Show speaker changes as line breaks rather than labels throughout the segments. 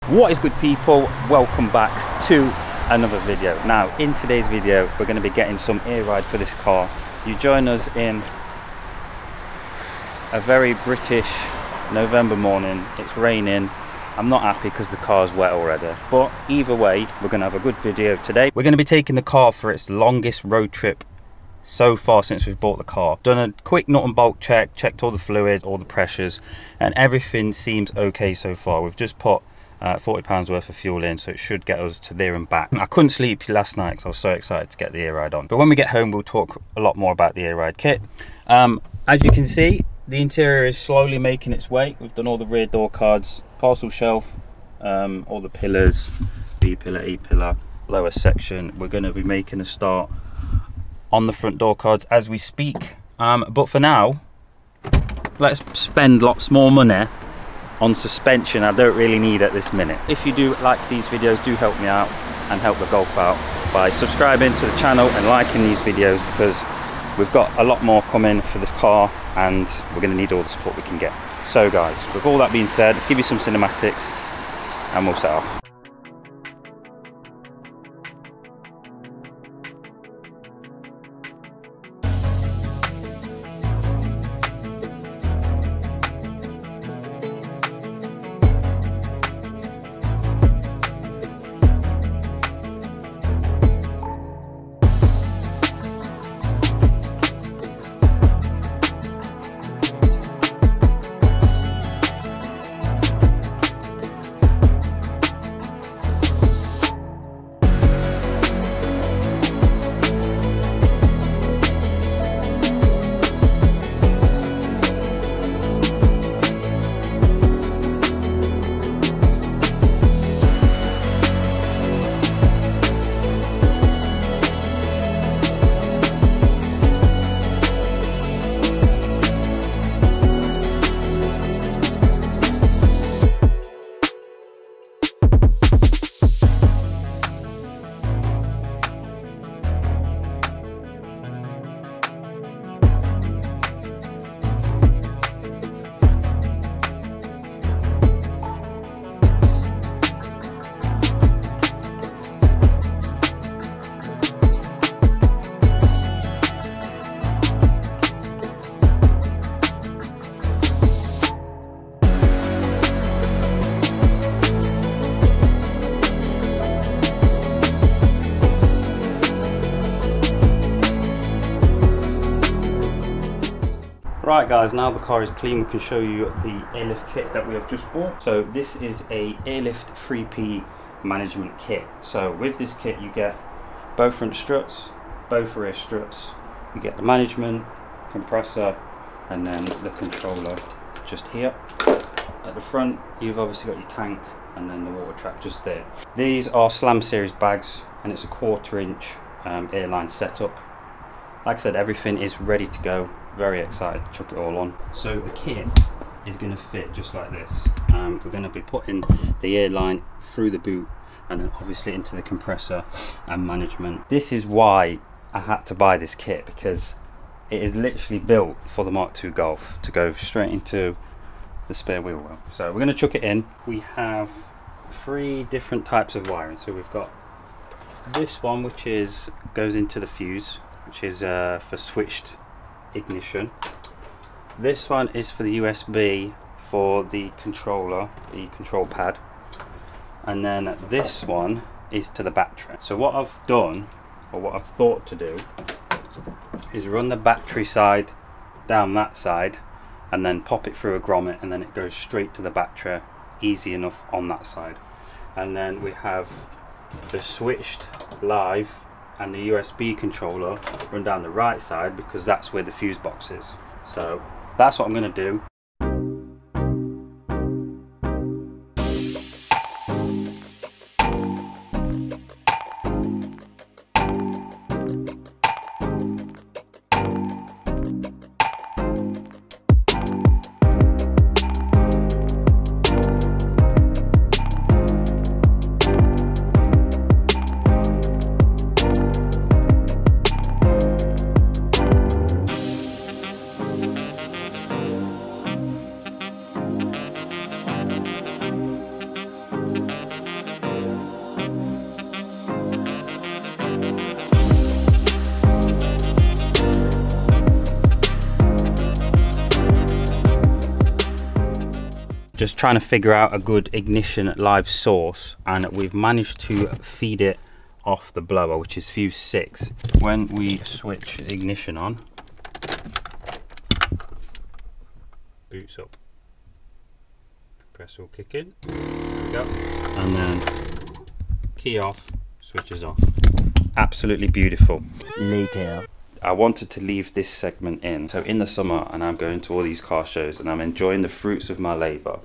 What is good, people? Welcome back to another video. Now in today's video we're going to be getting some air ride for this car. You join us in a very British November morning. It's raining. I'm not happy because the car's wet already, but either way we're going to have a good video today. We're going to be taking the car for its longest road trip so far since we've bought the car. Done a quick nut and bolt check, checked all the fluid, all the pressures, and everything seems okay so far. We've just put £40 worth of fuel in, so it should get us to there and back. I couldn't sleep last night because I was so excited to get the air ride on, but when we get home we'll talk a lot more about the air ride kit. As you can see, the interior is slowly making its way. We've done all the rear door cards, parcel shelf, all the pillars, B pillar, E pillar, lower section. We're going to be making a start on the front door cards as we speak, but for now let's spend lots more money on suspension I don't really need at this minute. If you do like these videos, do help me out and help the golf out by subscribing to the channel and liking these videos, because we've got a lot more coming for this car and we're going to need all the support we can get. So guys, with all that being said, let's give you some cinematics and we'll set off. Right guys, now the car is clean, we can show you the airlift kit that we have just bought. So this is a airlift 3P management kit. So with this kit you get both front struts, both rear struts, you get the management, compressor, and then the controller just here. At the front you've obviously got your tank and then the water trap just there. These are Slam series bags and it's a 1/4 inch airline setup. Like I said, everything is ready to go. Very excited to chuck it all on. So the kit is going to fit just like this. We're going to be putting the airline through the boot and then obviously into the compressor and management. This is why I had to buy this kit, because it is literally built for the Mark II Golf to go straight into the spare wheel well. So we're going to chuck it in. We have 3 different types of wiring. So we've got this one which goes into the fuse, which is for switched ignition. This one is for the USB for the controller, the control pad, and then this one is to the battery. So what I've done, or what I've thought to do, is run the battery side down that side and then pop it through a grommet, and then it goes straight to the battery, easy enough on that side. And then we have the switched live and the USB controller run down the right side, because that's where the fuse box is. So that's what I'm going to do. just trying to figure out a good ignition live source, and we've managed to feed it off the blower, which is fuse 6. When we switch the ignition on, boots up, compressor will kick in, there we go, and then key off, switches off. Absolutely beautiful.
Later.
I wanted to leave this segment in. So in the summer, and I'm going to all these car shows and I'm enjoying the fruits of my labour,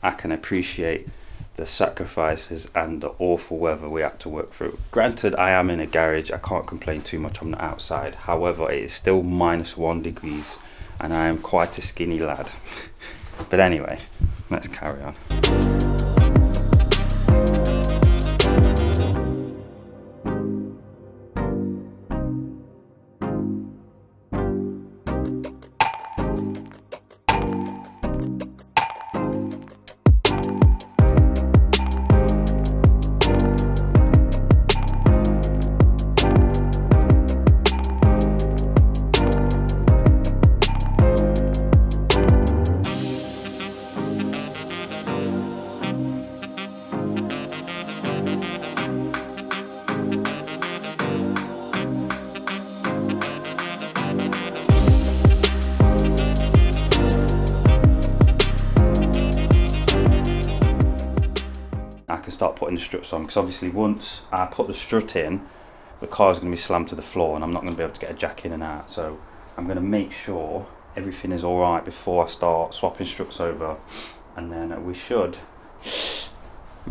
I can appreciate the sacrifices and the awful weather we had to work through. Granted, I am in a garage, I can't complain too much, I'm not outside. However, it is still -1 degrees and I am quite a skinny lad. But anyway, let's carry on. Start putting the struts on, because obviously once I put the strut in, the car is going to be slammed to the floor and I'm not going to be able to get a jack in and out. So I'm going to make sure everything is alright before I start swapping struts over, and then we should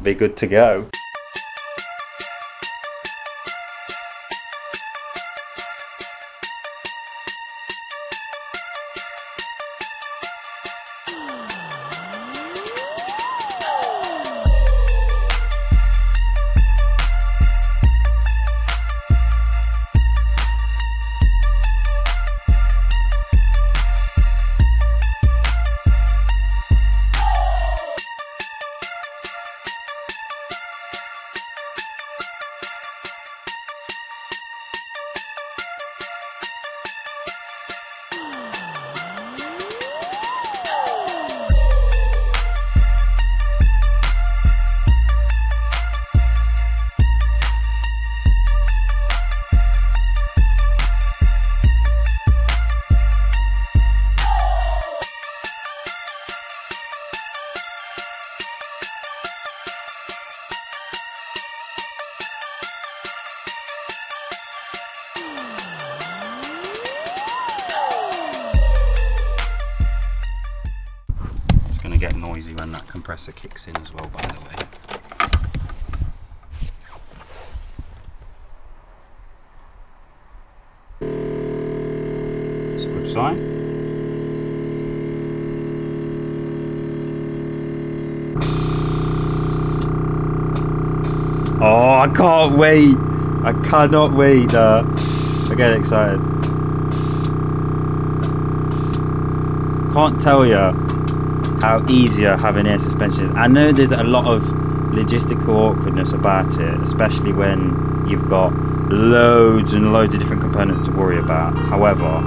be good to go. Get noisy when that compressor kicks in as well, by the way. It's a good sign. Oh, I can't wait! I cannot wait! I get excited. Can't tell you how easier having air suspension is. I know there's a lot of logistical awkwardness about it, especially when you've got loads and loads of different components to worry about. However,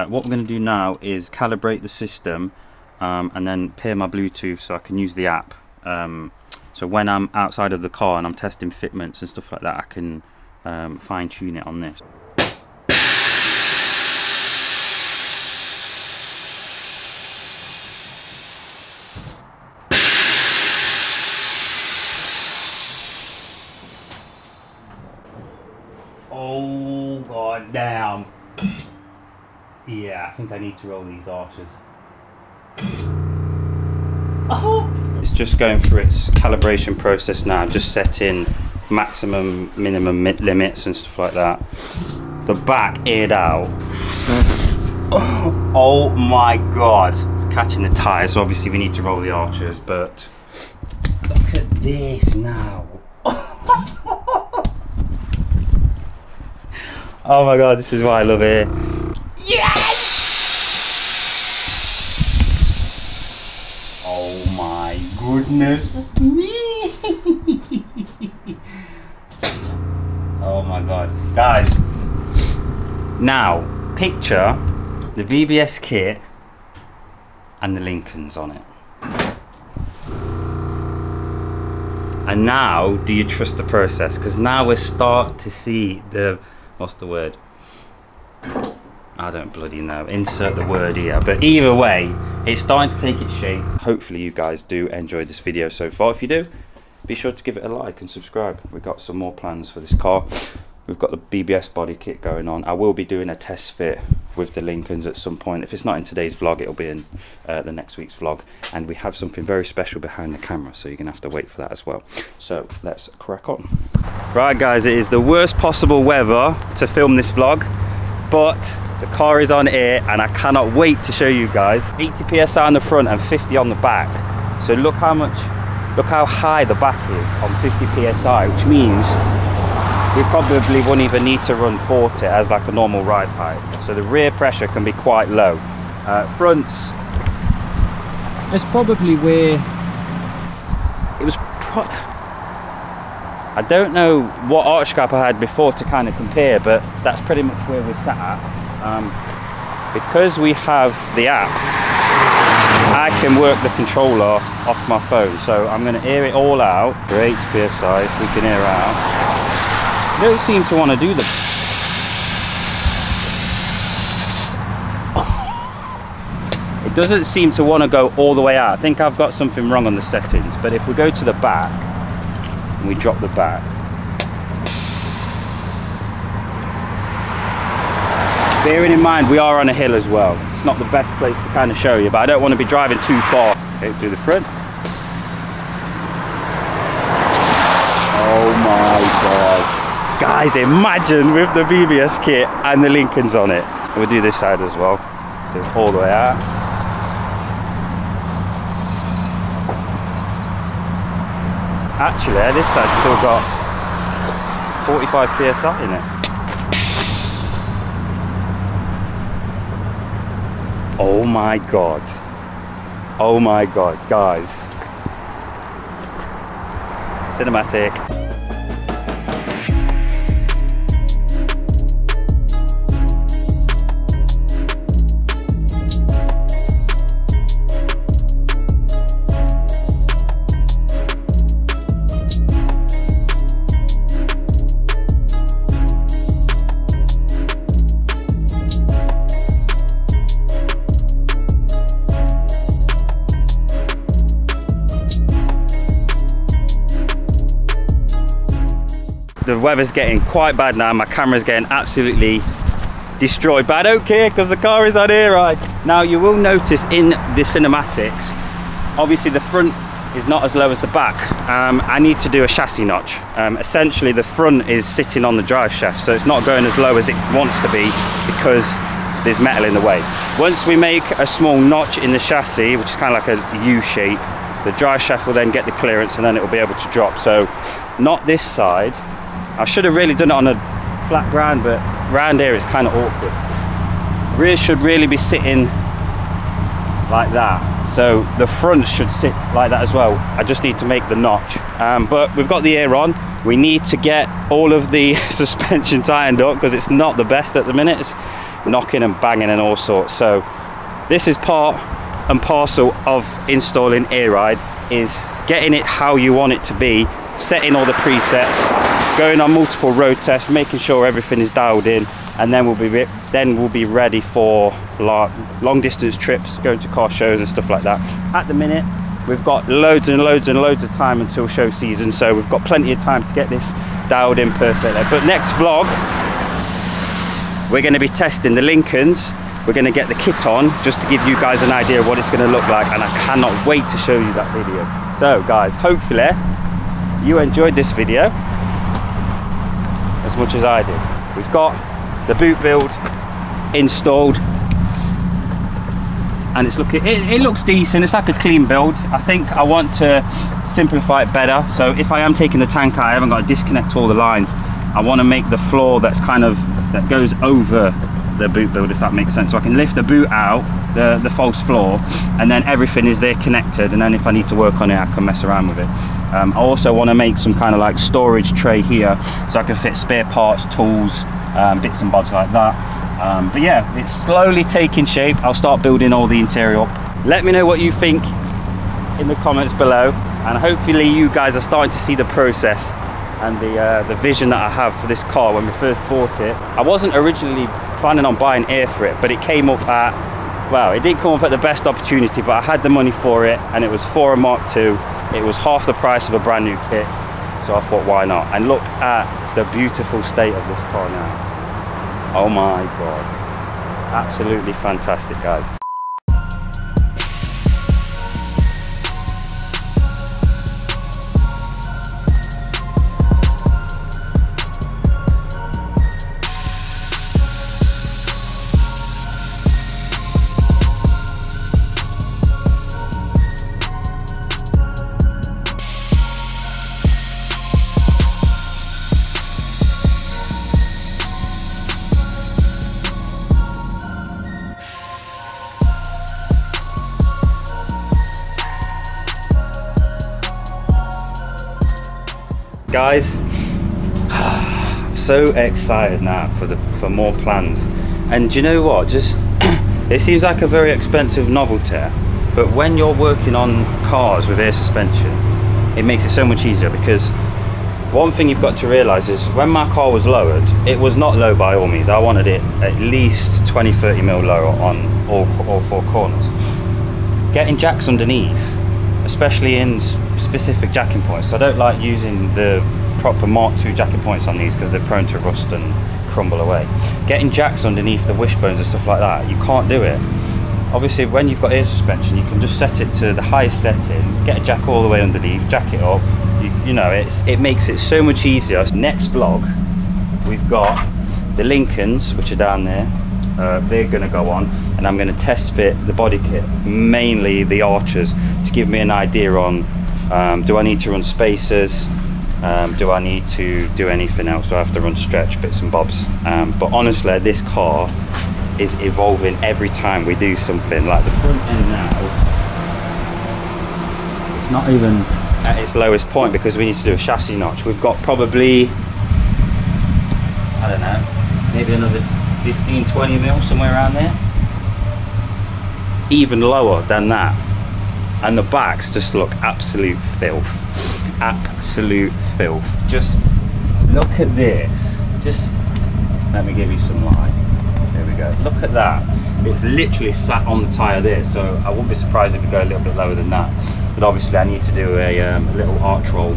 what we're going to do now is calibrate the system and then pair my Bluetooth so I can use the app. So when I'm outside of the car and I'm testing fitments and stuff like that, I can fine tune it on this. Oh god damn. Yeah, I think I need to roll these arches. Oh! It's just going through its calibration process now, just setting maximum, minimum limits and stuff like that. The back aired out. Oh my god. It's catching the tyres, so obviously we need to roll the arches, but look at this now. Oh my god, this is why I love it. Yes! Oh my goodness me! Oh my god. Guys, now picture the BBS kit and the Lincolns on it. And now, do you trust the process? Because now we're starting to see the, what's the word? I don't bloody know, insert the word here. But either way, it's starting to take its shape. Hopefully you guys do enjoy this video so far. If you do, be sure to give it a like and subscribe. We've got some more plans for this car. We've got the BBS body kit going on. I will be doing a test fit with the Lincolns at some point. If it's not in today's vlog, it'll be in the next week's vlog. And we have something very special behind the camera, so you're gonna have to wait for that as well. So let's crack on. Right guys, it is the worst possible weather to film this vlog, but the car is on air and I cannot wait to show you guys. 80 PSI on the front and 50 on the back. So look how high the back is on 50 PSI, which means we probably wouldn't even need to run 40 as like a normal ride height. So the rear pressure can be quite low. Fronts, that's probably where it was. I don't know what arch gap I had before to kind of compare, but that's pretty much where we're sat at. Because we have the app, I can work the controller off my phone. So I'm going to air it all out for 80 PSI if we can air out. I don't seem to want to do them. It doesn't seem to want to go all the way out. I think I've got something wrong on the settings. But if we go to the back and we drop the back, bearing in mind we are on a hill as well, it's not the best place to kind of show you, but I don't want to be driving too far. Okay, do the front. Oh my god. Guys, imagine with the BBS kit and the Lincolns on it. We'll do this side as well. So it's all the way out. Actually, this side's still got 45 PSI in it. Oh my god. Oh my god, guys. Cinematic. The weather's getting quite bad now. My camera's getting absolutely destroyed, but I don't care because the car is on air ride. Now you will notice in the cinematics, obviously the front is not as low as the back. I need to do a chassis notch. Essentially the front is sitting on the drive shaft, so it's not going as low as it wants to be because there's metal in the way. Once we make a small notch in the chassis, which is kind of like a U shape, the drive shaft will then get the clearance and then it will be able to drop. So not this side. I should have really done it on a flat ground, but round here it's kind of awkward. Rear should really be sitting like that, so the front should sit like that as well. I just need to make the notch, but we've got the air on. We need to get all of the suspension tightened up because it's not the best at the minute. It's knocking and banging and all sorts. So this is part and parcel of installing air ride, is getting it how you want it to be, setting all the presets, going on multiple road tests, making sure everything is dialed in, and then we'll be ready for long distance trips, going to car shows and stuff like that. At the minute we've got loads and loads and loads of time until show season, so we've got plenty of time to get this dialed in perfectly. But next vlog we're going to be testing the Lincolns. We're going to get the kit on just to give you guys an idea of what it's going to look like, and I cannot wait to show you that video. So guys, hopefully you enjoyed this video as much as I did. We've got the boot build installed and it's looking, it looks decent. It's like a clean build. I think I want to simplify it better, so if I am taking the tank out, I haven't got to disconnect all the lines. I want to make the floor that goes over the boot build, if that makes sense, so I can lift the boot out, the false floor, and then everything is there connected, and then if I need to work on it I can mess around with it. I also want to make some kind of like storage tray here so I can fit spare parts, tools, bits and bobs like that. But yeah, it's slowly taking shape. I'll start building all the interior up Let me know what you think in the comments below, and hopefully you guys are starting to see the process and the vision that I have for this car. When we first bought it, I wasn't originally planning on buying air for it, but it came up at, well, it didn't come up at the best opportunity, but I had the money for it, and it was for a Mark II. It was half the price of a brand new kit, so I thought, why not? And look at the beautiful state of this car now. Oh my god, absolutely fantastic, guys. Guys, I'm so excited now for more plans. And do you know what, just it seems like a very expensive novelty, but when you're working on cars with air suspension, it makes it so much easier. Because one thing you've got to realize is, when my car was lowered, it was not low by all means. I wanted it at least 20-30 mil lower on all four corners. Getting jacks underneath, especially in specific jacking points. I don't like using the proper Mark II jacking points on these because they're prone to rust and crumble away. Getting jacks underneath the wishbones and stuff like that, you can't do it. Obviously, when you've got air suspension, you can just set it to the highest setting, get a jack all the way underneath, jack it up. You know, it makes it so much easier. Next vlog, we've got the Lincolns, which are down there. They're going to go on, and I'm going to test fit the body kit, mainly the archers, to give me an idea on do I need to run spacers, do I need to do anything else, do I have to run stretch bits and bobs. But honestly, this car is evolving every time we do something. Like the front end now, it's not even at its lowest point because we need to do a chassis notch. We've got probably, I don't know, maybe another 15-20 mil, somewhere around there. Even lower than that. And the backs just look absolute filth. Absolute filth. Just look at this. Just let me give you some light. There we go. Look at that. It's literally sat on the tyre there, so I wouldn't be surprised if we go a little bit lower than that. But obviously I need to do a little arch roll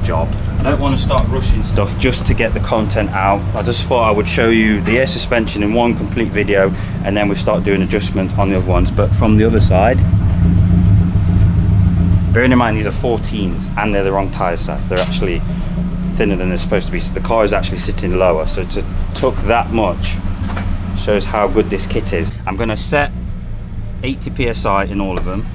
job. I don't want to start rushing stuff just to get the content out. I just thought I would show you the air suspension in one complete video, and then we start doing adjustments on the other ones. But from the other side, bearing in mind these are 14s and they're the wrong tyre sets, they're actually thinner than they're supposed to be, so the car is actually sitting lower, so to tuck that much shows how good this kit is. I'm going to set 80 psi in all of them.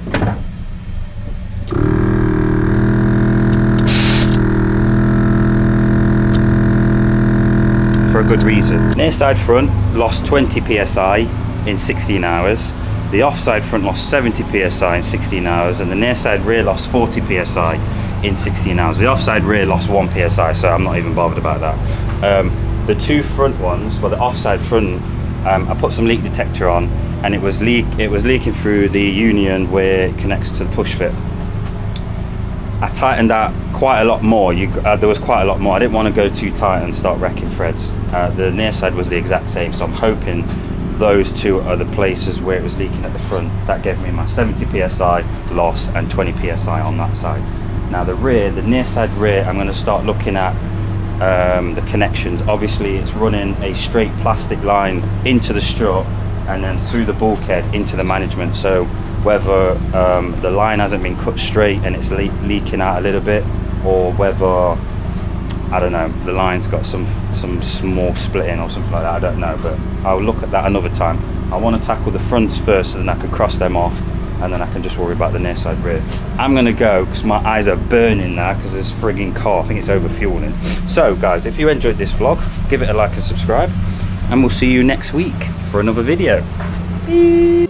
For a good reason. Near side front lost 20 psi in 16 hours. The offside front lost 70 psi in 16 hours, and the near side rear lost 40 psi in 16 hours. The offside rear lost 1 psi, so I'm not even bothered about that. The two front ones, well, the offside front, I put some leak detector on, and it was leaking through the union where it connects to the push fit. I tightened that quite a lot more. There was quite a lot more. I didn't want to go too tight and start wrecking threads. The near side was the exact same, so I'm hoping those two are the places where it was leaking at the front. That gave me my 70 psi loss and 20 psi on that side. Now the rear, the near side rear, I'm going to start looking at the connections. Obviously it's running a straight plastic line into the strut and then through the bulkhead into the management. So whether the line hasn't been cut straight and it's leaking out a little bit, or whether, I don't know, the line's got some small splitting or something like that, I don't know, but I'll look at that another time. I want to tackle the fronts first, so then I can cross them off, and then I can just worry about the near side rear. I'm gonna go because my eyes are burning now because this frigging car, I think it's over fueling. So guys, if you enjoyed this vlog, give it a like and subscribe, and we'll see you next week for another video. Bye.